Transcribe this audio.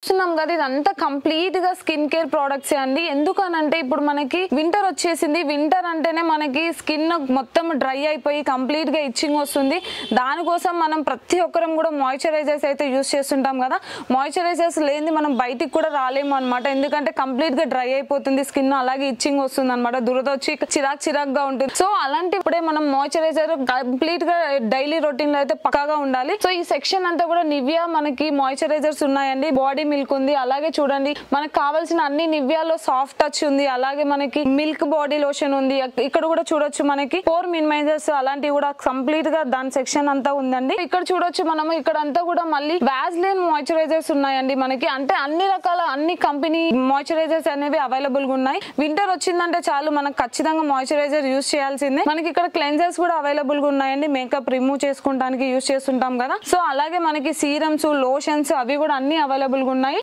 చూస్తున్నాం కదా ఇదంతా కంప్లీట్ గా స్కిన్ కేర్ ప్రొడక్ట్స్ అండి. ఎందుకనంటే ఇప్పుడు మనకి వింటర్ వచ్చేసింది. వింటర్ అంటేనే మనకి స్కిన్ మొత్తం డ్రై అయిపోయి కంప్లీట్ గా ఇచ్చింగ్ వస్తుంది. దానికోసం మనం ప్రతి ఒక్కరం కూడా మాయిశ్చరైజర్స్ అయితే యూస్ చేస్తుంటాం కదా. మాయిశ్చరైజర్స్ లేని మనం బయటికి కూడా రాలేము అనమాట. ఎందుకంటే కంప్లీట్ గా డ్రై అయిపోతుంది స్కిన్, అలాగే ఇచ్చింగ్ వస్తుంది అనమాట. దురద వచ్చి చిరాక్ గా ఉంటుంది. సో అలాంటిప్పుడే మనం మాయిశ్చరైజర్ కంప్లీట్ గా డైలీ రొటీన్ లో అయితే పక్కాగా ఉండాలి. సో ఈ సెక్షన్ అంతా కూడా నివియా మనకి మాయిశ్చరైజర్స్ ఉన్నాయండి. బాడీ మిల్క్ ఉంది, అలాగే చూడండి మనకు కావాల్సిన అన్ని నివియాలో సాఫ్ట్ టచ్ ఉంది, అలాగే మనకి మిల్క్ బాడీ లోషన్ ఉంది. ఇక్కడ కూడా చూడొచ్చు మనకి పోర్ మినిమైజర్స్ అలాంటివి కూడా కంప్లీట్ గా దాని సెక్షన్ అంతా ఉందండి. ఇక్కడ చూడొచ్చు మనము ఇక్కడ అంతా కూడా మళ్ళీ వాజ్లిన్ మాయిశ్చరైజర్స్ ఉన్నాయండి మనకి. అంటే అన్ని రకాల అన్ని కంపెనీ మాయిశ్చరైజర్స్ అనేవి అవైలబుల్ గా ఉన్నాయి. వింటర్ వచ్చిందంటే చాలు మనకు ఖచ్చితంగా మాయిశ్చరైజర్ యూస్ చేయాల్సిందే. మనకి ఇక్కడ క్లెన్జర్స్ కూడా అవైలబుల్ గా ఉన్నాయండి. మేకప్ రిమూవ్ చేసుకోవడానికి యూస్ చేస్తుంటాం కదా. సో అలాగే మనకి సీరమ్స్, లోషన్స్ అవి కూడా అన్ని అవైలబుల్ గా